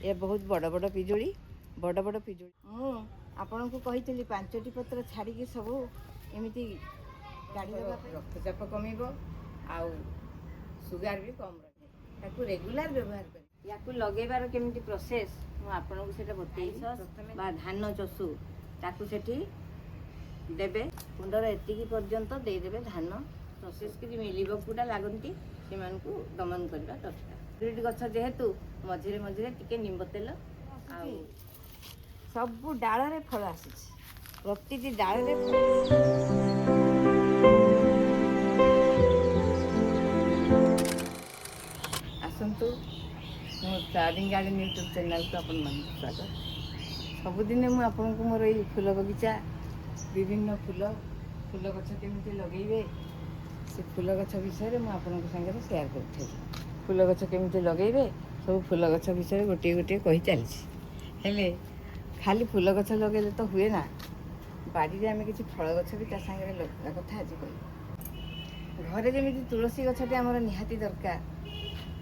ଏ ବହୁତ ବଡ଼ ବଡ଼ ପିଜୁଳି ବଡ଼ ବଡ଼ ପିଜୁଳି। ମୁଁ ଆପଣଙ୍କୁ କହିଥିଲି 5ଟି ପତ୍ର ଛାଡ଼ିକି ସବୁ ଏମିତି କାଢ଼ିଦେବା ପାଇଁ ରକ୍ତଚାପ କମିବ ଆଉ ସୁଗାର ବି କମ୍ ରହେ। ତାକୁ ରେଗୁଲାର ବ୍ୟବହାର କରି ୟାକୁ ଲଗେଇବାର କେମିତି ପ୍ରୋସେସ୍ ମୁଁ ଆପଣଙ୍କୁ ସେଇଟା ବତେଇବି। ପ୍ରଥମେ ବା ଧାନ ଚଷୁ ତାକୁ ସେଠି ଦେବେ, କୁଣ୍ଡର ଏତିକି ପର୍ଯ୍ୟନ୍ତ ଦେଇଦେବେ ଧାନ। ପ୍ରୋସେସ୍ କିଛି ମିଳିବ କୋଉଟା ଲାଗନ୍ତି ସେମାନଙ୍କୁ ଦମନ କରିବା ଦରକାର। ପିଜୁଳି ଗଛ ଯେହେତୁ ମଝିରେ ମଝିରେ ଟିକେ ନିମ୍ବ ତେଲ ଆଉ ସବୁ ଡାଳରେ ଫଳ ଆସିଛି, ପ୍ରତିଟି ଡାଳରେ ଫଳ। ଆସନ୍ତୁ ମୋ ଷ୍ଟାରିଂ ଗାର୍ଡେନ୍ ୟୁଟ୍ୟୁବ୍ ଚ୍ୟାନେଲ୍କୁ ଆପଣମାନଙ୍କୁ ସ୍ୱାଗତ। ସବୁଦିନେ ମୁଁ ଆପଣଙ୍କୁ ମୋର ଏଇ ଫୁଲ ବଗିଚା, ବିଭିନ୍ନ ଫୁଲ ଗଛ କେମିତି ଲଗେଇବେ ସେ ଫୁଲ ଗଛ ବିଷୟରେ ମୁଁ ଆପଣଙ୍କ ସାଙ୍ଗରେ ସେୟାର କରିଥିଲି। ଫୁଲ ଗଛ କେମିତି ଲଗେଇବେ ସବୁ ଫୁଲ ଗଛ ବିଷୟରେ ଗୋଟିଏ ଗୋଟିଏ କହି ଚାଲିଛି। ହେଲେ ଖାଲି ଫୁଲ ଗଛ ଲଗେଇଲେ ତ ହୁଏ ନା, ବାଡ଼ିରେ ଆମେ କିଛି ଫଳ ଗଛ ବି ତା ସାଙ୍ଗରେ ଲଗାଇବା କଥା ଆଜି କହିବି। ଘରେ ଯେମିତି ତୁଳସୀ ଗଛଟି ଆମର ନିହାତି ଦରକାର,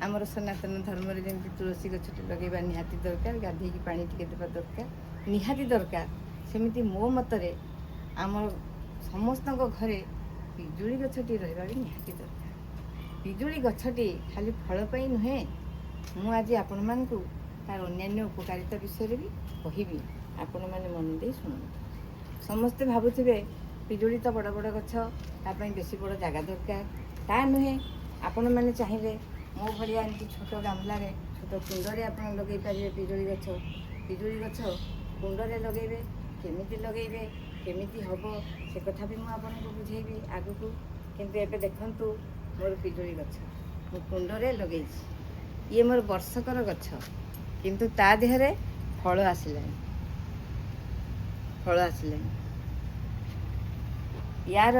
ଆମର ସନାତନ ଧର୍ମରେ ଯେମିତି ତୁଳସୀ ଗଛଟି ଲଗେଇବା ନିହାତି ଦରକାର, ଗାଧେଇକି ପାଣି ଟିକେ ଦେବା ଦରକାର, ନିହାତି ଦରକାର, ସେମିତି ମୋ ମତରେ ଆମର ସମସ୍ତଙ୍କ ଘରେ ପିଜୁଳି ଗଛଟି ରହିବା ବି ନିହାତି ଦରକାର। ପିଜୁଳି ଗଛଟି ଖାଲି ଫଳ ପାଇଁ ନୁହେଁ, ମୁଁ ଆଜି ଆପଣମାନଙ୍କୁ ତାର ଅନ୍ୟାନ୍ୟ ଉପକାରିତା ବିଷୟରେ ବି କହିବି। ଆପଣମାନେ ମନ ଦେଇ ଶୁଣନ୍ତୁ। ସମସ୍ତେ ଭାବୁଥିବେ ପିଜୁଳି ତ ବଡ଼ ବଡ଼ ଗଛ, ତା ପାଇଁ ବେଶୀ ବଡ଼ ଜାଗା ଦରକାର। ତା ନୁହେଁ, ଆପଣମାନେ ଚାହିଁଲେ ମୋ ଭଳିଆ ଏମିତି ଛୋଟ ଗାମଲାରେ ଛୋଟ କୁଣ୍ଡରେ ଆପଣ ଲଗେଇ ପାରିବେ ପିଜୁଳି ଗଛ। ପିଜୁଳି ଗଛ କୁଣ୍ଡରେ ଲଗେଇବେ, କେମିତି ଲଗେଇବେ, କେମିତି ହେବ ସେ କଥା ବି ମୁଁ ଆପଣଙ୍କୁ ବୁଝେଇବି ଆଗକୁ। କିନ୍ତୁ ଏବେ ଦେଖନ୍ତୁ ମୋର ପିଜୁଳି ଗଛ ମୁଁ କୁଣ୍ଡରେ ଲଗେଇଛି। ଇଏ ମୋର ବର୍ଷକର ଗଛ, କିନ୍ତୁ ତା ଦେହରେ ଫଳ ଆସିଲାଣି। ୟାର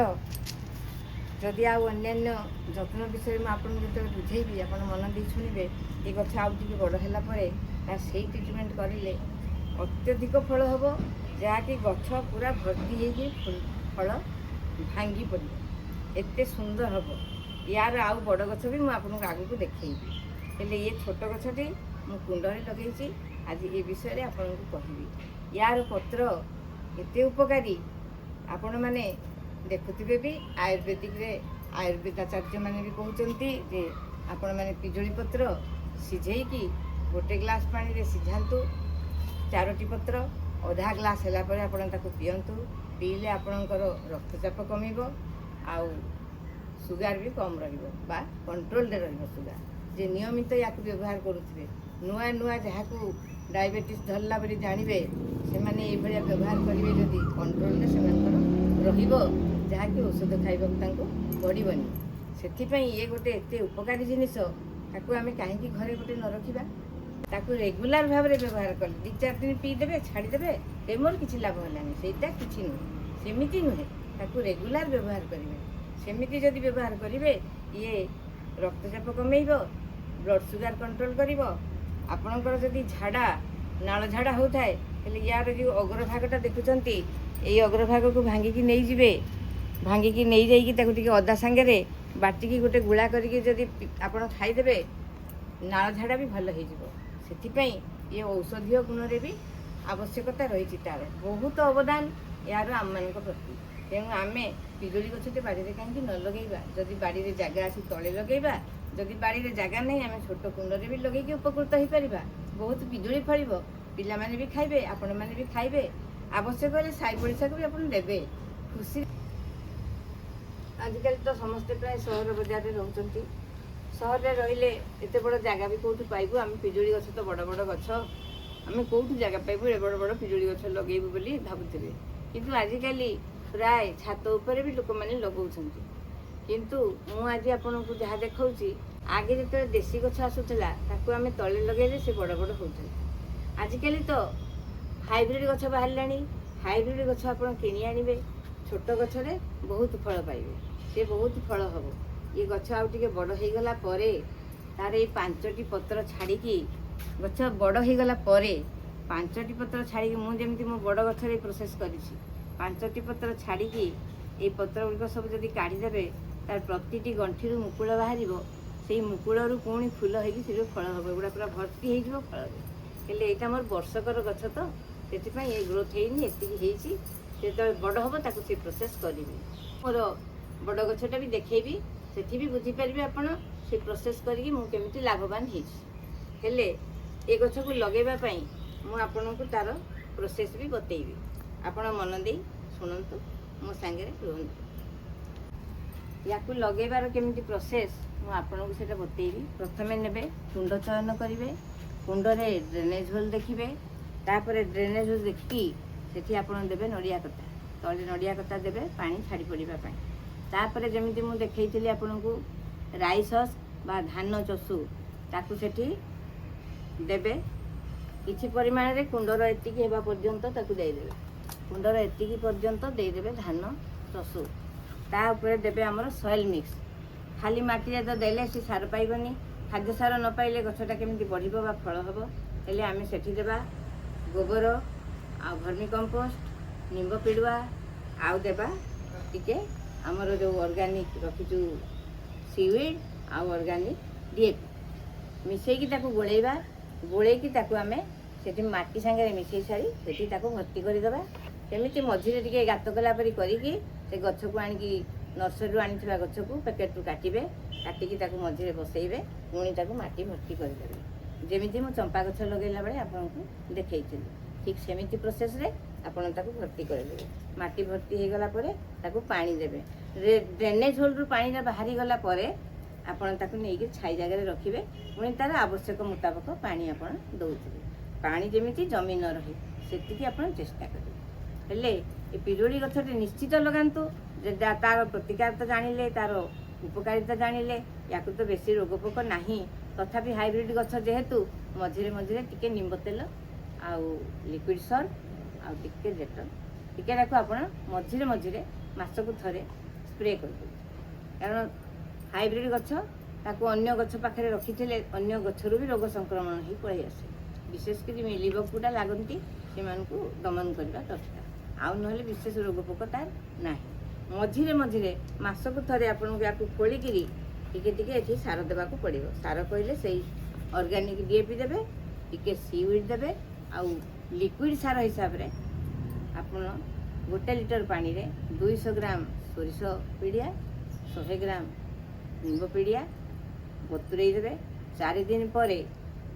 ଯଦି ଆଉ ଅନ୍ୟାନ୍ୟ ଯତ୍ନ ବିଷୟରେ ମୁଁ ଆପଣଙ୍କୁ ଯେତେବେଳେ ବୁଝେଇବି ଆପଣ ମନ ଦେଇ ଶୁଣିବେ। ଏ ଗଛ ଆଉ ଟିକେ ବଡ଼ ହେଲା ପରେ ତାର ସେଇ ଟ୍ରିଟମେଣ୍ଟ କରିଲେ ଅତ୍ୟଧିକ ଫଳ ହେବ, ଯାହାକି ଗଛ ପୁରା ଭର୍ତ୍ତି ହେଇକି ଫଳ ଭାଙ୍ଗି ପଡ଼ିବ, ଏତେ ସୁନ୍ଦର ହେବ। ୟାର ଆଉ ବଡ଼ ଗଛ ବି ମୁଁ ଆପଣଙ୍କୁ ଆଗକୁ ଦେଖେଇବି। ହେଲେ ଇଏ ଛୋଟ ଗଛଟି ମୁଁ କୁଣ୍ଡରେ ଲଗେଇଛି, ଆଜି ଏ ବିଷୟରେ ଆପଣଙ୍କୁ କହିବି। ୟାର ପତ୍ର ଏତେ ଉପକାରୀ, ଆପଣମାନେ ଦେଖୁଥିବେ ବି ଆୟୁର୍ବେଦିକରେ ଆୟୁର୍ବେଦାଚାର୍ଯ୍ୟମାନେ ବି କହୁଛନ୍ତି ଯେ ଆପଣମାନେ ପିଜୁଳି ପତ୍ର ସିଝେଇକି ଗୋଟେ ଗ୍ଲାସ୍ ପାଣିରେ ସିଝାନ୍ତୁ, 4ଟି ପତ୍ର ଅଧା ଗ୍ଲାସ୍ ହେଲା ପରେ ଆପଣ ତାକୁ ପିଅନ୍ତୁ। ପିଇଲେ ଆପଣଙ୍କର ରକ୍ତଚାପ କମିବ ଆଉ ସୁଗାର ବି କମ୍ ରହିବ ବା କଣ୍ଟ୍ରୋଲରେ ରହିବ ସୁଗାର। ଯେ ନିୟମିତ ୟାକୁ ବ୍ୟବହାର କରୁଥିବେ, ନୂଆ ନୂଆ ଯାହାକୁ ଡାଇବେଟିସ୍ ଧରିଲା ବୋଲି ଜାଣିବେ, ସେମାନେ ଏଇଭଳିଆ ବ୍ୟବହାର କରିବେ ଯଦି କଣ୍ଟ୍ରୋଲରେ ସେମାନଙ୍କର ରହିବ, ଯାହାକି ଔଷଧ ଖାଇବାକୁ ତାଙ୍କୁ ପଡ଼ିବନି। ସେଥିପାଇଁ ଇଏ ଗୋଟେ ଏତେ ଉପକାରୀ ଜିନିଷ, ତାକୁ ଆମେ କାହିଁକି ଘରେ ଗୋଟେ ନ ରଖିବା। ତାକୁ ରେଗୁଲାର ଭାବରେ ବ୍ୟବହାର କଲେ 2-4 ଦିନ ପିଇଦେବେ, ଛାଡ଼ିଦେବେ, ମୋର କିଛି ଲାଭ ହେଲାନି, ସେଇଟା କିଛି ନୁହେଁ। ସେମିତି ନୁହେଁ, ତାକୁ ରେଗୁଲାର ବ୍ୟବହାର କରିବେ। ସେମିତି ଯଦି ବ୍ୟବହାର କରିବେ ଇଏ ରକ୍ତଚାପ କମେଇବ, ବ୍ଲଡ଼ ସୁଗାର କଣ୍ଟ୍ରୋଲ କରିବ। ଆପଣଙ୍କର ଯଦି ଝାଡ଼ା ନାଳ ଝାଡ଼ା ହେଉଥାଏ, ହେଲେ ୟାର ଯେଉଁ ଅଗ୍ରଭାଗଟା ଦେଖୁଛନ୍ତି, ଏଇ ଅଗ୍ରଭାଗକୁ ଭାଙ୍ଗିକି ନେଇଯିବେ। ଭାଙ୍ଗିକି ନେଇଯାଇକି ତାକୁ ଟିକେ ଅଦା ସାଙ୍ଗରେ ବାଟିକି ଗୋଟେ ଗୁଳା କରିକି ଯଦି ଆପଣ ଖାଇଦେବେ, ନାଳ ଝାଡ଼ା ବି ଭଲ ହେଇଯିବ। ସେଥିପାଇଁ ଇଏ ଔଷଧୀୟ ଗୁଣରେ ବି ଆବଶ୍ୟକତା ରହିଛି, ତାର ବହୁତ ଅବଦାନ ୟାର ଆମମାନଙ୍କ ପ୍ରତି। ତେଣୁ ଆମେ ପିଜୁଳି ଗଛଟେ ବାଡ଼ିରେ କାହିଁକି ନ ଲଗେଇବା। ଯଦି ବାଡ଼ିରେ ଜାଗା ଅଛି ତଳେ ଲଗେଇବା, ଯଦି ବାଡ଼ିରେ ଜାଗା ନାହିଁ ଆମେ ଛୋଟ କୁଣ୍ଡରେ ବି ଲଗେଇକି ଉପକୃତ ହେଇପାରିବା। ବହୁତ ପିଜୁଳି ଫଳିବ, ପିଲାମାନେ ବି ଖାଇବେ, ଆପଣମାନେ ବି ଖାଇବେ, ଆବଶ୍ୟକ ହେଲେ ସାଇ ପଡ଼ିଶାକୁ ବି ଆପଣ ଦେବେ ଖୁସି। ଆଜିକାଲି ତ ସମସ୍ତେ ପ୍ରାୟ ସହର ବଜାରରେ ରହୁଛନ୍ତି। ସହରରେ ରହିଲେ ଏତେ ବଡ଼ ଜାଗା ବି କେଉଁଠୁ ପାଇବୁ। ଆମେ ପିଜୁଳି ଗଛ ତ ବଡ଼ ବଡ଼ ଗଛ, ଆମେ କେଉଁଠୁ ଜାଗା ପାଇବୁ ଏ ବଡ଼ ବଡ଼ ପିଜୁଳି ଗଛ ଲଗେଇବୁ ବୋଲି ଭାବୁଥିବେ। କିନ୍ତୁ ଆଜିକାଲି ପ୍ରାୟ ଛାତ ଉପରେ ବି ଲୋକମାନେ ଲଗାଉଛନ୍ତି। କିନ୍ତୁ ମୁଁ ଆଜି ଆପଣଙ୍କୁ ଯାହା ଦେଖାଉଛି, ଆଗେ ଯେତେବେଳେ ଦେଶୀ ଗଛ ଆସୁଥିଲା ତାକୁ ଆମେ ତଳେ ଲଗେଇଲେ ସେ ବଡ଼ ବଡ଼ ହେଉଥିଲା। ଆଜିକାଲି ତ ହାଇବ୍ରିଡ଼ ଗଛ ବାହାରିଲାଣି। ହାଇବ୍ରିଡ଼ ଗଛ ଆପଣ କିଣି ଆଣିବେ, ଛୋଟ ଗଛରେ ବହୁତ ଫଳ ପାଇବେ, ସେ ବହୁତ ଫଳ ହେବ। ଏ ଗଛ ଆଉ ଟିକେ ବଡ଼ ହେଇଗଲା ପରେ ତାର ଏଇ 5ଟି ପତ୍ର ଛାଡ଼ିକି, ଗଛ ବଡ଼ ହେଇଗଲା ପରେ 5ଟି ପତ୍ର ଛାଡ଼ିକି, ମୁଁ ଯେମିତି ମୋ ବଡ଼ ଗଛରେ ପ୍ରୋସେସ୍ କରିଛି, 5ଟି ପତ୍ର ଛାଡ଼ିକି ଏଇ ପତ୍ର ଗୁଡ଼ିକ ସବୁ ଯଦି କାଢ଼ିଦେବେ, ତାର ପ୍ରତିଟି ଗଣ୍ଠିରୁ ମୁକୁଳ ବାହାରିବ। ସେଇ ମୁକୁଳରୁ ପୁଣି ଫୁଲ ହେଇକି ସେଠୁ ଫଳ ହେବ। ଏଗୁଡ଼ା ପୁରା ଭର୍ତ୍ତି ହେଇଯିବ ଫଳରେ। ହେଲେ ଏଇଟା ମୋର ବର୍ଷକର ଗଛ ତ ସେଥିପାଇଁ ଏ ଗ୍ରୋଥ୍ ହେଇନି, ଏତିକି ହେଇଛି। ଯେତେବେଳେ ବଡ଼ ହେବ ତାକୁ ସେ ପ୍ରୋସେସ୍ କରିବି। ମୋର ବଡ଼ ଗଛଟା ବି ଦେଖେଇବି, ସେଠି ବି ବୁଝିପାରିବେ ଆପଣ ସେ ପ୍ରୋସେସ୍ କରିକି ମୁଁ କେମିତି ଲାଭବାନ ହେଇଛି। ହେଲେ ଏ ଗଛକୁ ଲଗାଇବା ପାଇଁ ମୁଁ ଆପଣଙ୍କୁ ତା'ର ପ୍ରୋସେସ୍ ବି ବତେଇବି। ଆପଣ ମନ ଦେଇ ଶୁଣନ୍ତୁ, ମୋ ସାଙ୍ଗରେ ରୁହନ୍ତୁ। ୟାକୁ ଲଗାଇବାର କେମିତି ପ୍ରୋସେସ୍ ମୁଁ ଆପଣଙ୍କୁ ସେଇଟା ବତେଇବି। ପ୍ରଥମେ ନେବେ, କୁଣ୍ଡ ଚୟନ କରିବେ, କୁଣ୍ଡରେ ଡ୍ରେନେଜ୍ ହୋଲ୍ ଦେଖିବେ, ତାପରେ ଡ୍ରେନେଜ୍ ହୋଲ୍ ଦେଖିକି ସେଠି ଆପଣ ଦେବେ ନଡ଼ିଆ କତା, ତଳେ ନଡ଼ିଆ କତା ଦେବେ ପାଣି ଛାଡ଼ି ପଡ଼ିବା ପାଇଁ। ତାପରେ ଯେମିତି ମୁଁ ଦେଖେଇଥିଲି ଆପଣଙ୍କୁ ରାଇ ସସ୍ ବା ଧାନ ଚଷୁ, ତାକୁ ସେଠି ଦେବେ। କିଛି ପରିମାଣରେ କୁଣ୍ଡର ଏତିକି ହେବା ପର୍ଯ୍ୟନ୍ତ ତାକୁ ଦେଇଦେବେ, କୁଣ୍ଡର ଏତିକି ପର୍ଯ୍ୟନ୍ତ ଦେଇଦେବେ ଧାନ ଚଷୁ। ତା ଉପରେ ଦେବେ ଆମର ସଏଲ୍ ମିକ୍ସ। ଖାଲି ମାଟିରେ ତ ଦେଲେ ସେ ସାର ପାଇବନି, ଖାଦ୍ୟ ସାର ନ ପାଇଲେ ଗଛଟା କେମିତି ବଢ଼ିବ ବା ଫଳ ହେବ। ହେଲେ ଆମେ ସେଠି ଦେବା ଗୋବର ଆଉ ଭର୍ମି କମ୍ପୋଷ୍ଟ, ନିମ୍ବ ପିଡ଼ୁଆ, ଆଉ ଦେବା ଟିକେ ଆମର ଯେଉଁ ଅର୍ଗାନିକ୍ ରଖିଛୁ ସିୱିଡ୍ ଆଉ ଅର୍ଗାନିକ୍ DAP ମିଶାଇକି ତାକୁ ଗୋଳେଇବା। ଗୋଳେଇକି ତାକୁ ଆମେ ସେଠି ମାଟି ସାଙ୍ଗରେ ମିଶାଇ ସାରି ସେଠି ତାକୁ ଭର୍ତ୍ତି କରିଦେବା। ସେମିତି ମଝିରେ ଟିକେ ଗାତ କଲା ପରି କରିକି ସେ ଗଛକୁ ଆଣିକି ନର୍ସରୀରୁ ଆଣିଥିବା ଗଛକୁ ପ୍ୟାକେଟ୍ରୁ କାଟିବେ, କାଟିକି ତାକୁ ମଝିରେ ବସେଇବେ, ପୁଣି ତାକୁ ମାଟି ଭର୍ତ୍ତି କରିଦେବେ। ଯେମିତି ମୁଁ ଚମ୍ପା ଗଛ ଲଗାଇଲା ବେଳେ ଆପଣଙ୍କୁ ଦେଖେଇଥିଲି, ଠିକ୍ ସେମିତି ପ୍ରୋସେସ୍ରେ ଆପଣ ତାକୁ ଭର୍ତ୍ତି କରିଦେବେ। ମାଟି ଭର୍ତ୍ତି ହୋଇଗଲା ପରେ ତାକୁ ପାଣି ଦେବେ। ଡ୍ରେନେଜ୍ ହୋଲ୍ରୁ ପାଣିଟା ବାହାରିଗଲା ପରେ ଆପଣ ତାକୁ ନେଇକି ଛାଇ ଜାଗାରେ ରଖିବେ। ପୁଣି ତା'ର ଆବଶ୍ୟକ ମୁତାବକ ପାଣି ଆପଣ ଦେଉଥିବେ। ପାଣି ଯେମିତି ଜମି ନ ରହେ ସେତିକି ଆପଣ ଚେଷ୍ଟା କରିବେ। ହେଲେ ଏ ପିଜୁଳି ଗଛଟି ନିଶ୍ଚିତ ଲଗାନ୍ତୁ। ତା'ର ପ୍ରତିକାରତା ଜାଣିଲେ, ତା'ର ଉପକାରିତା ଜାଣିଲେ, ୟାକୁ ତ ବେଶୀ ରୋଗ ପୋକ ନାହିଁ। ତଥାପି ହାଇବ୍ରିଡ୍ ଗଛ ଯେହେତୁ ମଝିରେ ମଝିରେ ଟିକେ ନିମ୍ବ ତେଲ ଆଉ ଲିକ୍ୱିଡ୍ ସଲ୍ଟ ଆଉ ଟିକେ ଡେଟଲ୍ ଟିକେ ତାକୁ ଆପଣ ମଝିରେ ମଝିରେ ମାସକୁ ଥରେ ସ୍ପ୍ରେ କରିଦେବେ। କାରଣ ହାଇବ୍ରିଡ୍ ଗଛ ତାକୁ ଅନ୍ୟ ଗଛ ପାଖରେ ରଖିଥିଲେ ଅନ୍ୟ ଗଛରୁ ବି ରୋଗ ସଂକ୍ରମଣ ହେଇ ପଳେଇ ଆସେ। ବିଶେଷ କରି ମିଲିବଗ୍ ଲାଗନ୍ତି, ସେମାନଙ୍କୁ ଦମନ କରିବା ଦରକାର। ଆଉ ନହେଲେ ବିଶେଷ ରୋଗ ପୋକ ତାର ନାହିଁ। ମଝିରେ ମଝିରେ ମାସକୁ ଥରେ ଆପଣଙ୍କୁ ୟାକୁ ଖୋଳିକିରି ଟିକେ ଟିକେ ଏଠି ସାର ଦେବାକୁ ପଡ଼ିବ। ସାର କହିଲେ ସେଇ ଅର୍ଗାନିକ୍ DAP ଦେବେ, ଟିକେ ସିୱିଡ୍ ଦେବେ, ଆଉ ଲିକ୍ୱିଡ୍ ସାର ହିସାବରେ ଆପଣ 1 ଲିଟର ପାଣିରେ 200 ଗ୍ରାମ ସୋରିଷ ପିଡ଼ିଆ, 100 ଗ୍ରାମ ନିମ୍ବ ପିଡ଼ିଆ ବତୁରେଇ ଦେବେ। 4 ଦିନ ପରେ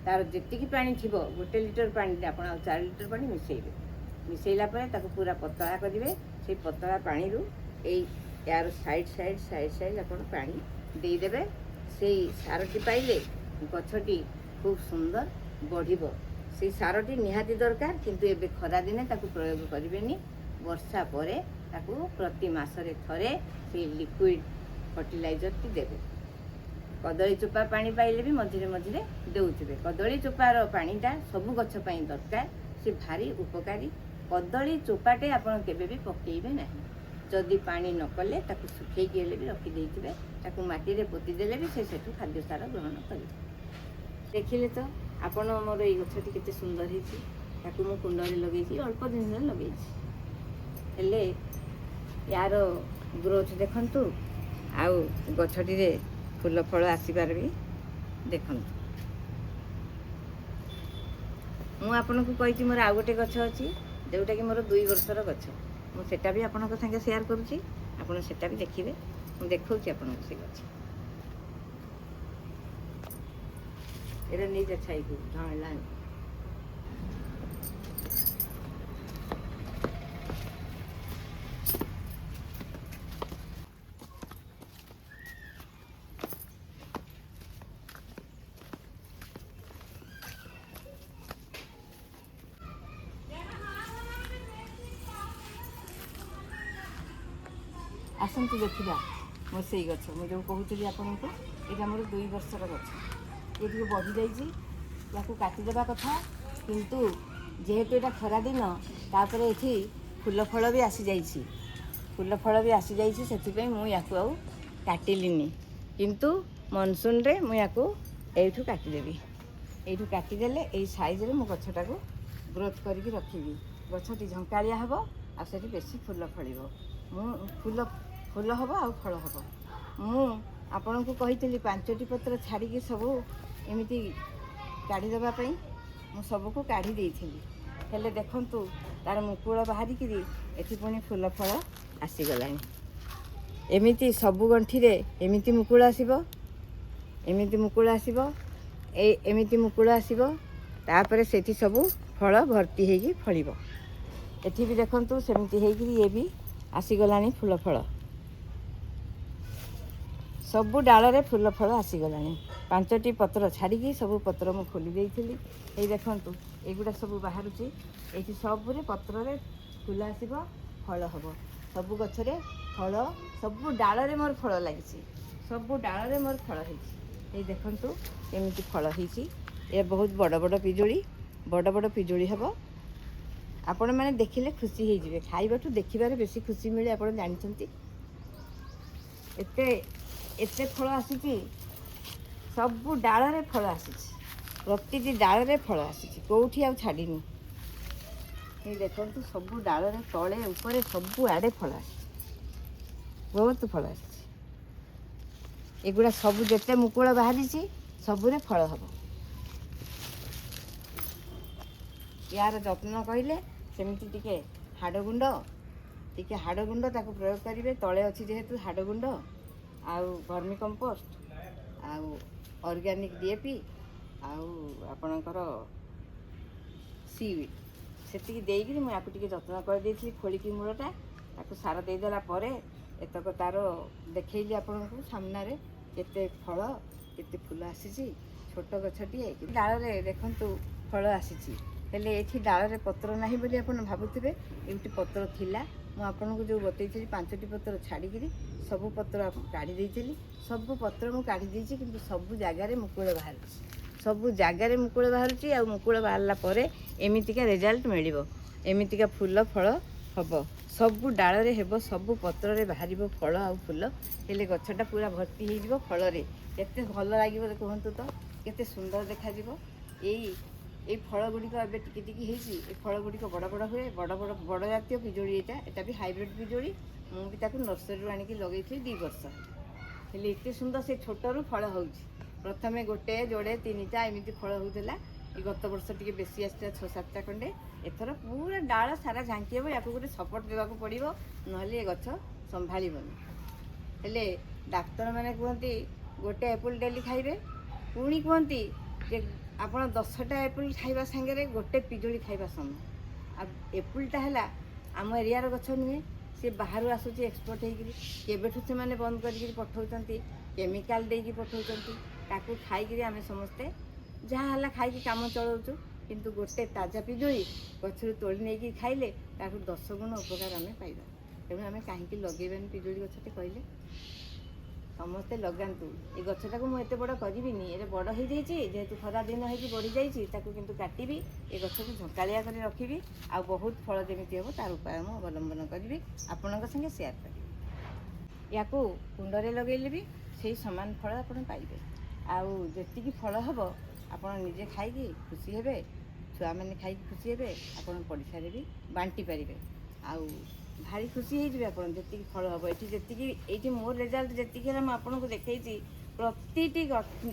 ତା'ର ଯେତିକି ପାଣି ଥିବ 1 ଲିଟର ପାଣିରେ ଆପଣ ଆଉ 4 ଲିଟର ପାଣି ମିଶାଇବେ। ମିଶାଇଲା ପରେ ତାକୁ ପୁରା ପତଳା କରିବେ। ସେଇ ପତଳା ପାଣିରୁ ୟାର ସାଇଡ଼୍ ଆପଣ ପାଣି ଦେଇଦେବେ। ସେଇ ସାରଟି ପାଇଲେ ଗଛଟି ଖୁବ୍ ସୁନ୍ଦର ବଢ଼ିବ। ସେଇ ସାରଟି ନିହାତି ଦରକାର, କିନ୍ତୁ ଏବେ ଖରାଦିନେ ତାକୁ ପ୍ରୟୋଗ କରିବେନି। ବର୍ଷା ପରେ ତାକୁ ପ୍ରତି ମାସରେ ଥରେ ସେଇ ଲିକ୍ୱିଡ୍ ଫର୍ଟିଲାଇଜର୍ଟି ଦେବେ। କଦଳୀ ଚୋପା ପାଣି ପାଇଲେ ବି ମଝିରେ ମଝିରେ ଦେଉଥିବେ। କଦଳୀ ଚୋପାର ପାଣିଟା ସବୁ ଗଛ ପାଇଁ ଦରକାର, ସେ ଭାରି ଉପକାରୀ। କଦଳୀ ଚୋପାଟେ ଆପଣ କେବେ ବି ପକାଇବେ ନାହିଁ। ଯଦି ପାଣି ନ କଲେ ତାକୁ ଶୁଖେଇକି ହେଲେ ବି ରଖିଦେଇଥିବେ, ତାକୁ ମାଟିରେ ପୋତି ଦେଲେ ବି ସେ ସେଠୁ ଖାଦ୍ୟ ସାର ଗ୍ରହଣ କରିବେ। ଦେଖିଲେ ତ ଆପଣ ମୋର ଏଇ ଗଛଟି କେତେ ସୁନ୍ଦର ହେଇଛି। ତାକୁ ମୁଁ କୁଣ୍ଡରେ ଲଗେଇଛି, ଅଳ୍ପ ଦିନରେ ଲଗେଇଛି। ହେଲେ ୟାର ଗ୍ରୋଥ୍ ଦେଖନ୍ତୁ, ଆଉ ଗଛଟିରେ ଫୁଲ ଫଳ ଆସିବାର ବି ଦେଖନ୍ତୁ। ମୁଁ ଆପଣଙ୍କୁ କହିଛି ମୋର ଆଉ ଗୋଟେ ଗଛ ଅଛି, ଯେଉଁଟାକି ମୋର 2 ବର୍ଷର ଗଛ। ମୁଁ ସେଟା ବି ଆପଣଙ୍କ ସାଙ୍ଗେ ସେୟାର କରୁଛି, ଆପଣ ସେଟା ବି ଦେଖିବେ। ମୁଁ ଦେଖାଉଛି ଆପଣଙ୍କୁ ସେ ଗଛ। ଏଇଟା ନେଇଯା ଛାଇକୁ ଢାଳିଲାଣି। ଆସନ୍ତୁ ଦେଖିବା ମୋର ସେଇ ଗଛ। ମୁଁ ଯେଉଁ କହୁଥିଲି ଆପଣଙ୍କୁ, ଏଇଟା ମୋର 2 ବର୍ଷର ଗଛ। ଏ ଟିକେ ବଢ଼ିଯାଇଛି, ୟାକୁ କାଟିଦେବା କଥା। କିନ୍ତୁ ଯେହେତୁ ଏଇଟା ଖରାଦିନ, ତାପରେ ଏଠି ଫୁଲ ଫଳ ବି ଆସିଯାଇଛି, ସେଥିପାଇଁ ମୁଁ ୟାକୁ ଆଉ କାଟିଲିନି। କିନ୍ତୁ ମନସୁନରେ ମୁଁ ୟାକୁ ଏଇଠୁ କାଟିଦେବି। ଏଇଠୁ କାଟିଦେଲେ ଏଇ ସାଇଜ୍ରେ ମୁଁ ଗଛଟାକୁ ଗ୍ରୋଥ୍ କରିକି ରଖିବି। ଗଛଟି ଝଙ୍କାଳିଆ ହେବ, ଆଉ ସେଠି ବେଶୀ ଫୁଲ ଫଳିବ। ଫୁଲ ହେବ ଆଉ ଫଳ ହେବ। ମୁଁ ଆପଣଙ୍କୁ କହିଥିଲି 5ଟି ପତ୍ର ଛାଡ଼ିକି ସବୁ ଏମିତି କାଢ଼ିଦେବା ପାଇଁ। ମୁଁ ସବୁକୁ କାଢ଼ି ଦେଇଥିଲି। ହେଲେ ଦେଖନ୍ତୁ ତାର ମୁକୁଳ ବାହାରିକିରି ଏଠି ପୁଣି ଫୁଲ ଫଳ ଆସିଗଲାଣି। ଏମିତି ସବୁ ଗଣ୍ଠିରେ ଏମିତି ମୁକୁଳ ଆସିବ, ଏମିତି ମୁକୁଳ ଆସିବ, ଏମିତି ମୁକୁଳ ଆସିବ। ତାପରେ ସେଠି ସବୁ ଫଳ ଭର୍ତ୍ତି ହେଇକି ଫଳିବ। ଏଠି ବି ଦେଖନ୍ତୁ ସେମିତି ହେଇକିରି ଇଏ ବି ଆସିଗଲାଣି ଫୁଲ ଫଳ। ସବୁ ଡାଳରେ ଫୁଲ ଫଳ ଆସିଗଲାଣି। 5ଟି ପତ୍ର ଛାଡ଼ିକି ସବୁ ପତ୍ର ମୁଁ ଖୋଲି ଦେଇଥିଲି। ଏଇ ଦେଖନ୍ତୁ ଏଗୁଡ଼ା ସବୁ ବାହାରୁଛି। ଏଇଠି ସବୁରେ ପତ୍ରରେ ଫୁଲ ଆସିବ, ଫଳ ହେବ। ସବୁ ଗଛରେ ଫଳ, ସବୁ ଡାଳରେ ମୋର ଫଳ ଲାଗିଛି। ସବୁ ଡାଳରେ ମୋର ଫଳ ହେଇଛି। ଏଇ ଦେଖନ୍ତୁ ଏମିତି ଫଳ ହେଇଛି। ଏ ବହୁତ ବଡ଼ ବଡ଼ ପିଜୁଳି, ବଡ଼ ବଡ଼ ପିଜୁଳି ହେବ। ଆପଣମାନେ ଦେଖିଲେ ଖୁସି ହେଇଯିବେ। ଖାଇବାଠୁ ଦେଖିବାରେ ବେଶୀ ଖୁସି ମିଳେ, ଆପଣ ଜାଣିଛନ୍ତି। ଏତେ ଫଳ ଆସିଛି, ସବୁ ଡାଳରେ ଫଳ ଆସିଛି। ପ୍ରତିଟି ଡାଳରେ ଫଳ ଆସିଛି, କେଉଁଠି ଆଉ ଛାଡ଼ିନି। ଏଇ ଦେଖନ୍ତୁ ସବୁ ଡାଳରେ ତଳେ ଉପରେ ସବୁ ଆଡ଼େ ଫଳ ଆସିଛି, ବହୁତ ଫଳ ଆସିଛି। ଏଗୁଡ଼ା ସବୁ ଯେତେ ମୁକୁଳ ବାହାରିଛି ସବୁରେ ଫଳ ହେବ। ୟାର ଯତ୍ନ କହିଲେ ସେମିତି ଟିକେ ହାଡ଼ ଗୁଣ୍ଡ ତାକୁ ପ୍ରୟୋଗ କରିବେ। ତଳେ ଅଛି ଯେହେତୁ ହାଡ଼ ଗୁଣ୍ଡ ଆଉ ଭର୍ମି କମ୍ପୋଷ୍ଟ ଆଉ ଅର୍ଗାନିକ୍ DAP ଆଉ ଆପଣଙ୍କର ସିଉଇଡ୍ ସେତିକି ଦେଇକିରି ମୁଁ ୟାକୁ ଟିକେ ଯତ୍ନ କରିଦେଇଥିଲି। ଖୋଳିକି ମୂଳଟା ତାକୁ ସାର ଦେଇଦେଲା ପରେ ଏତକ ତାର ଦେଖେଇଲି ଆପଣଙ୍କୁ ସାମ୍ନାରେ କେତେ ଫଳ କେତେ ଫୁଲ ଆସିଛି। ଛୋଟ ଗଛଟିଏ ଡାଳରେ ଦେଖନ୍ତୁ ଫଳ ଆସିଛି। ହେଲେ ଏଠି ଡାଳରେ ପତ୍ର ନାହିଁ ବୋଲି ଆପଣ ଭାବୁଥିବେ। ଏଇଠି ପତ୍ର ଥିଲା। ମୁଁ ଆପଣଙ୍କୁ ଯେଉଁ ବତେଇଥିଲି 5ଟି ପତ୍ର ଛାଡ଼ିକିରି ସବୁ ପତ୍ର କାଢ଼ି ଦେଇଥିଲି। ସବୁ ପତ୍ର ମୁଁ କାଢ଼ି ଦେଇଛି, କିନ୍ତୁ ସବୁ ଜାଗାରେ ମୁକୁଳ ବାହାରୁଛି। ସବୁ ଜାଗାରେ ମୁକୁଳ ବାହାରୁଛି। ଆଉ ମୁକୁଳ ବାହାରିଲା ପରେ ଏମିତିକା ରେଜଲ୍ଟ ମିଳିବ। ଏମିତିକା ଫୁଲ ଫଳ ହେବ। ସବୁ ଡାଳରେ ହେବ, ସବୁ ପତ୍ରରେ ବାହାରିବ ଫଳ ଆଉ ଫୁଲ। ହେଲେ ଗଛଟା ପୁରା ଭର୍ତ୍ତି ହେଇଯିବ ଫଳରେ। କେତେ ଭଲ ଲାଗିବ କୁହନ୍ତୁ ତ, କେତେ ସୁନ୍ଦର ଦେଖାଯିବ। ଏଇ ଫଳ ଗୁଡ଼ିକ ଏବେ ଟିକେ ଟିକେ ହେଇଛି। ଏ ଫଳ ଗୁଡ଼ିକ ବଡ଼ ବଡ଼ ହୁଏ, ବଡ଼ ଜାତୀୟ ପିଜୁଳି। ଏଇଟା ବି ହାଇବ୍ରିଡ୍ ପିଜୁଳି। ମୁଁ ବି ତାକୁ ନର୍ସରୀରୁ ଆଣିକି ଲଗେଇଥିଲି 2 ବର୍ଷ। ହେଲେ ଏତେ ସୁନ୍ଦର ସେ ଛୋଟରୁ ଫଳ ହେଉଛି। ପ୍ରଥମେ ଗୋଟେ, ଯୋଡ଼େ, 3ଟା ଏମିତି ଫଳ ହେଉଥିଲା। ଏ ଗତ ବର୍ଷ ଟିକେ ବେଶୀ ଆସିଥିଲା, 6-7ଟା ଖଣ୍ଡେ। ଏଥର ପୁରା ଡାଳ ସାରା ଝାଙ୍କି ହେବ। ୟାକୁ ଗୋଟେ ସପୋର୍ଟ ଦେବାକୁ ପଡ଼ିବ, ନହେଲେ ଏ ଗଛ ସମ୍ଭାଳିବନି। ହେଲେ ଡାକ୍ତରମାନେ କୁହନ୍ତି ଗୋଟେ ଏପୁଲ୍ ଡେଲି ଖାଇବେ। ପୁଣି କୁହନ୍ତି ଯେ ଆପଣ 10ଟା ଏପୁଲ୍ ଖାଇବା ସାଙ୍ଗରେ ଗୋଟେ ପିଜୁଳି ଖାଇବା ସମାନ। ଆଉ ଏପୁଲ୍ଟା ହେଲା ଆମ ଏରିଆର ଗଛ ନୁହେଁ, ସେ ବାହାରୁ ଆସୁଛି ଏକ୍ସପୋର୍ଟ ହେଇକିରି। କେବେଠୁ ସେମାନେ ବନ୍ଦ କରିକିରି ପଠାଉଛନ୍ତି, କେମିକାଲ ଦେଇକି ପଠାଉଛନ୍ତି। ତାକୁ ଖାଇକିରି ଆମେ ସମସ୍ତେ ଯାହା ହେଲା ଖାଇକି କାମ ଚଳାଉଛୁ। କିନ୍ତୁ ଗୋଟେ ତାଜା ପିଜୁଳି ଗଛରୁ ତୋଳି ନେଇକି ଖାଇଲେ ତାକୁ 10 ଗୁଣ ଉପକାର ଆମେ ପାଇବା। ତେଣୁ ଆମେ କାହିଁକି ଲଗେଇବାନି ପିଜୁଳି ଗଛଟେ କହିଲେ? ସମସ୍ତେ ଲଗାନ୍ତୁ। ଏ ଗଛଟାକୁ ମୁଁ ଏତେ ବଡ଼ କରିବିନି, ଏରେ ବଡ଼ ହେଇଯାଇଛି ଯେହେତୁ ଖରା ଦିନ ହେଇକି ବଢ଼ିଯାଇଛି। ତାକୁ କିନ୍ତୁ କାଟିବି, ଏ ଗଛକୁ ଝଙ୍କାଳିଆ କରି ରଖିବି। ଆଉ ବହୁତ ଫଳ ଯେମିତି ହେବ ତାର ଉପାୟ ମୁଁ ଅବଲମ୍ବନ କରିବି, ଆପଣଙ୍କ ସାଙ୍ଗେ ସେୟାର କରିବି। ୟାକୁ କୁଣ୍ଡରେ ଲଗେଇଲେ ବି ସେଇ ସମାନ ଫଳ ଆପଣ ପାଇବେ। ଆଉ ଯେତିକି ଫଳ ହେବ ଆପଣ ନିଜେ ଖାଇକି ଖୁସି ହେବେ, ଛୁଆମାନେ ଖାଇକି ଖୁସି ହେବେ, ଆପଣ ପଡ଼ିଶାରେ ବି ବାଣ୍ଟି ପାରିବେ। ଆଉ ଭାରି ଖୁସି ହେଇଯିବେ ଆପଣ ଯେତିକି ଫଳ ହେବ। ଏଇଠି ମୋର ରେଜଲ୍ଟ ଯେତିକି ହେଲା ମୁଁ ଆପଣଙ୍କୁ ଦେଖେଇଛି। ପ୍ରତିଟି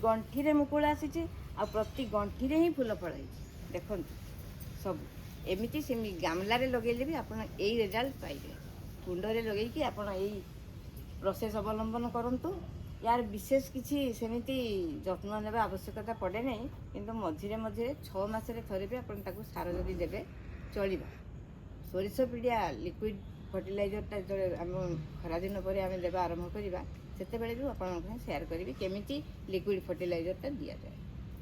ଗଣ୍ଠିରେ ମୁକୁଳ ଆସିଛି, ଆଉ ପ୍ରତି ଗଣ୍ଠିରେ ହିଁ ଫୁଲ ଫଳ ହେଇଛି। ଦେଖନ୍ତୁ ସବୁ ଏମିତି ସେମିତି ଗାମଲାରେ ଲଗେଇଲେ ବି ଆପଣ ଏଇ ରେଜଲ୍ଟ ପାଇବେ। କୁଣ୍ଡରେ ଲଗେଇକି ଆପଣ ଏଇ ପ୍ରୋସେସ୍ ଅବଲମ୍ବନ କରନ୍ତୁ। ୟାର ବିଶେଷ କିଛି ସେମିତି ଯତ୍ନ ନେବା ଆବଶ୍ୟକତା ପଡ଼େ ନାହିଁ। କିନ୍ତୁ ମଝିରେ 6 ମାସରେ ଥରେ ବି ଆପଣ ତାକୁ ସାର ଯଦି ଦେବେ ଚଳିବ। ସୋରିଷ ପିଡ଼ିଆ ଲିକ୍ୱିଡ଼ ଫର୍ଟିଲାଇଜରଟା ଯେତେବେଳେ ଆମ ଖରାଦିନ ପରେ ଆମେ ଦେବା ଆରମ୍ଭ କରିବା, ସେତେବେଳେ ବି ଆପଣଙ୍କ ସାଙ୍ଗେ ସେୟାର କରିବି କେମିତି ଲିକ୍ୱିଡ଼ ଫର୍ଟିଲାଇଜରଟା ଦିଆଯାଏ।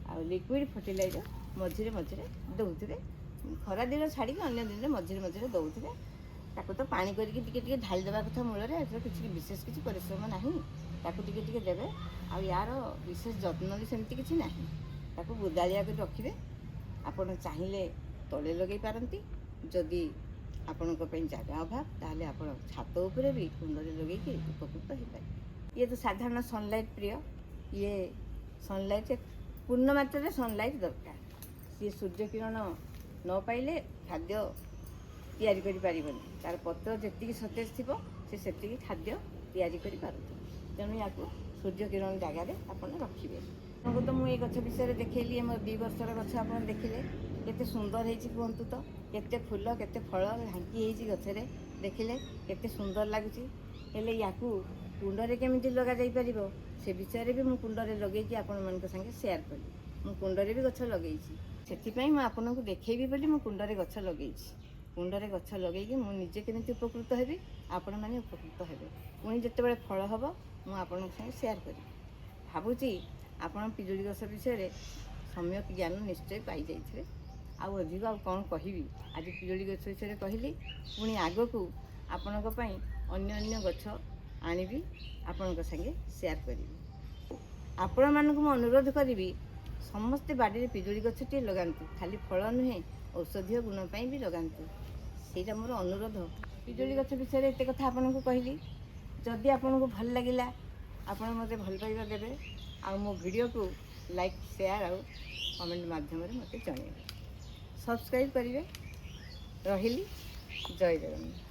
ଆଉ ଲିକ୍ୱିଡ଼ ଫର୍ଟିଲାଇଜର ମଝିରେ ଦେଉଥିବେ। ଖରାଦିନ ଛାଡ଼ିକି ଅନ୍ୟ ଦିନରେ ମଝିରେ ଦେଉଥିବେ। ତାକୁ ତ ପାଣି କରିକି ଟିକେ ଢାଳି ଦେବା କଥା ମୂଳରେ। ଏଥିରେ କିଛି ବିଶେଷ କିଛି ପରିଶ୍ରମ ନାହିଁ। ତାକୁ ଟିକେ ଦେବେ। ଆଉ ୟାର ବିଶେଷ ଯତ୍ନ ବି ସେମିତି କିଛି ନାହିଁ। ତାକୁ ବୁଦାଳିଆ କରି ରଖିବେ। ଆପଣ ଚାହିଁଲେ ତଳେ ଲଗେଇ ପାରନ୍ତି। ଯଦି ଆପଣଙ୍କ ପାଇଁ ଜାଗା ଅଭାବ, ତାହେଲେ ଆପଣ ଛାତ ଉପରେ ବି କୁଣ୍ଡରେ ଲଗେଇକି ଉପକୃତ ହେଇପାରିବେ। ଇଏ ତ ସାଧାରଣ ସନଲାଇଟ୍ ପ୍ରିୟ। ଇଏ ସନଲାଇଟ୍ ପୂର୍ଣ୍ଣ ମାତ୍ରାରେ ସନଲାଇଟ୍ ଦରକାର। ସିଏ ସୂର୍ଯ୍ୟକିରଣ ନ ପାଇଲେ ଖାଦ୍ୟ ତିଆରି କରିପାରିବନି। ତାର ପତ୍ର ଯେତିକି ସତେଜ ଥିବ ସେ ସେତିକି ଖାଦ୍ୟ ତିଆରି କରିପାରୁଥିବ। ତେଣୁ ୟାକୁ ସୂର୍ଯ୍ୟକିରଣ ଜାଗାରେ ଆପଣ ରଖିବେ। ଆପଣଙ୍କୁ ତ ମୁଁ ଏଇ ଗଛ ବିଷୟରେ ଦେଖେଇଲି। ମୋର 2 ବର୍ଷର ଗଛ ଆପଣ ଦେଖିଲେ। କେତେ ସୁନ୍ଦର ହେଇଛି କୁହନ୍ତୁ ତ। କେତେ ଫୁଲ କେତେ ଫଳ ଢାଙ୍କି ହେଇଛି ଗଛରେ, ଦେଖିଲେ କେତେ ସୁନ୍ଦର ଲାଗୁଛି। ହେଲେ ୟାକୁ କୁଣ୍ଡରେ କେମିତି ଲଗାଯାଇପାରିବ ସେ ବିଷୟରେ ବି ମୁଁ କୁଣ୍ଡରେ ଲଗେଇକି ଆପଣମାନଙ୍କ ସାଙ୍ଗେ ସେୟାର କଲି। ମୁଁ କୁଣ୍ଡରେ ବି ଗଛ ଲଗେଇଛି, ସେଥିପାଇଁ ମୁଁ ଆପଣଙ୍କୁ ଦେଖେଇବି ବୋଲି ମୁଁ କୁଣ୍ଡରେ ଗଛ ଲଗେଇଛି। କୁଣ୍ଡରେ ଗଛ ଲଗେଇକି ମୁଁ ନିଜେ କେମିତି ଉପକୃତ ହେବି, ଆପଣମାନେ ଉପକୃତ ହେବେ। ପୁଣି ଯେତେବେଳେ ଫଳ ହେବ ମୁଁ ଆପଣଙ୍କ ସାଙ୍ଗେ ସେୟାର କରିବି। ଭାବୁଛି ଆପଣ ପିଜୁଳି ଗଛ ବିଷୟରେ ସମ୍ୟକ ଜ୍ଞାନ ନିଶ୍ଚୟ ପାଇଯାଇଥିବେ। ଆଉ ଅଧିକ ଆଉ କ'ଣ କହିବି, ଆଜି ପିଜୁଳି ଗଛ ବିଷୟରେ କହିଲି। ପୁଣି ଆଗକୁ ଆପଣଙ୍କ ପାଇଁ ଅନ୍ୟ ଗଛ ଆଣିବି, ଆପଣଙ୍କ ସାଙ୍ଗେ ସେୟାର କରିବି। ଆପଣମାନଙ୍କୁ ମୁଁ ଅନୁରୋଧ କରିବି, ସମସ୍ତେ ବାଡ଼ିରେ ପିଜୁଳି ଗଛଟିଏ ଲଗାନ୍ତୁ। ଖାଲି ଫଳ ନୁହେଁ, ଔଷଧୀୟ ଗୁଣ ପାଇଁ ବି ଲଗାନ୍ତୁ, ସେଇଟା ମୋର ଅନୁରୋଧ। ପିଜୁଳି ଗଛ ବିଷୟରେ ଏତେ କଥା ଆପଣଙ୍କୁ କହିଲି। ଯଦି ଆପଣଙ୍କୁ ଭଲ ଲାଗିଲା ଆପଣ ମୋତେ ଭଲ ପାଇବା ଦେବେ, ଆଉ ମୋ ଭିଡ଼ିଓକୁ ଲାଇକ୍ ସେୟାର ଆଉ କମେଣ୍ଟ ମାଧ୍ୟମରେ ମୋତେ ଜଣାଇବେ। ସବସ୍କ୍ରାଇବ୍ କରିବେ। ରହିଲି, ଜୟ ଜଗନ୍ନାଥ।